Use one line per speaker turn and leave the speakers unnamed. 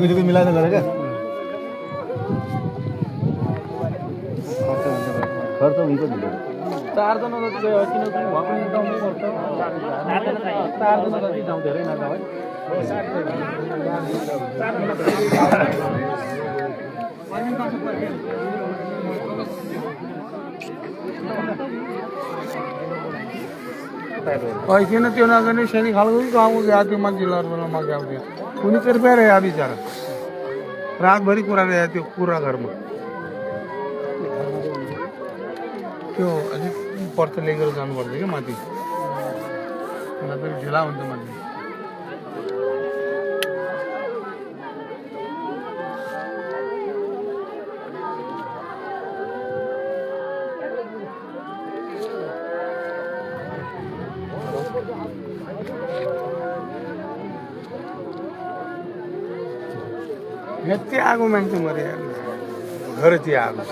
झुकी मिलाएर गरे क्या खर्च हुन्छ नि 4 जना जति किन पनि भए पनि जाउनै पर्छ 4 जना जति जाउँ धेरै नजाऊ है किन त्यो नगर्ने शैली खालको गाउँ जाति मान्छेहरूमा गाउँथ्यो कुनै कृपया रह्यो बिचरा रातभरि कुरा रह्यो त्यो कुरा घरमा त्यो अलिक पर्छ लिएर जानुपर्छ क्या माथि ढिला हुन्छ मान्छे यति आगो मान्छे मरे घर चाहिँ आगो